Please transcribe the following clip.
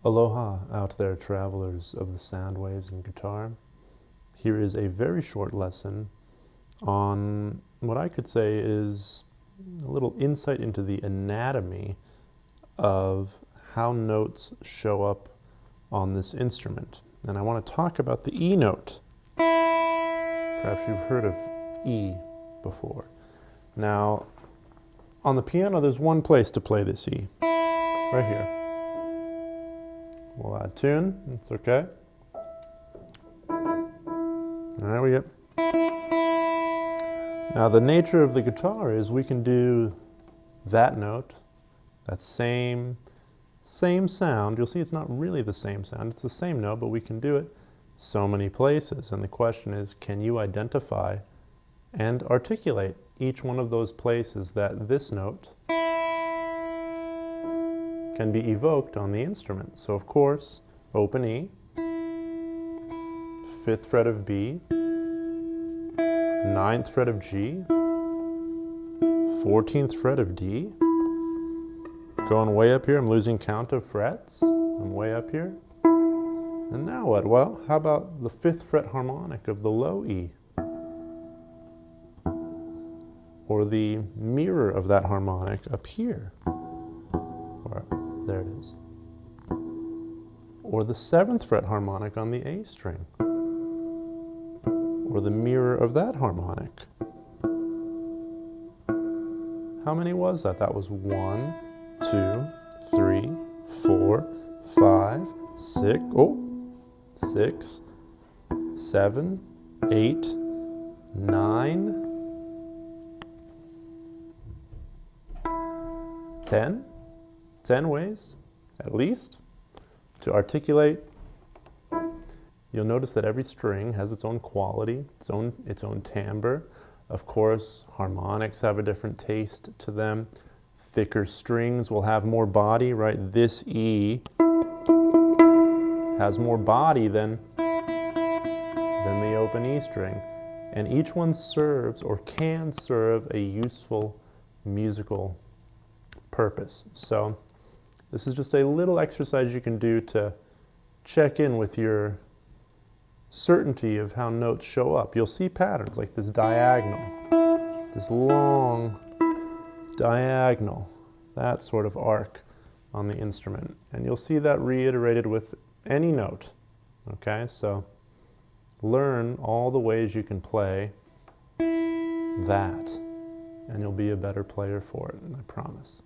Aloha out there, travelers of the sound waves and guitar. Here is a very short lesson on what I could say is a little insight into the anatomy of how notes show up on this instrument. And I want to talk about the E note. Perhaps you've heard of E before. Now, on the piano, there's one place to play this E, right here. We'll add tune, it's okay. There we go. Now the nature of the guitar is we can do that note, that same sound. You'll see it's not really the same sound, it's the same note, but we can do it so many places. And the question is, can you identify and articulate each one of those places that this note can be evoked on the instrument? So of course, open E, 5th fret of B, 9th fret of G, 14th fret of D. Going way up here, I'm losing count of frets. I'm way up here. And now what? Well, how about the 5th fret harmonic of the low E? Or the mirror of that harmonic up here? Or, there it is. Or the 7th fret harmonic on the A string? Or the mirror of that harmonic? How many was that? That was 1, 2, 3, 4, 5, 6, 6, 7, 8, 9, 10. 10 ways, at least, to articulate. You'll notice that every string has its own quality, its own timbre. Of course, harmonics have a different taste to them. Thicker strings will have more body, right? This E has more body than the open E string. And each one serves or can serve a useful musical purpose. So this is just a little exercise you can do to check in with your certainty of how notes show up. You'll see patterns like this diagonal, this long diagonal, that sort of arc on the instrument. And you'll see that reiterated with any note. Okay, so learn all the ways you can play that, and you'll be a better player for it, I promise.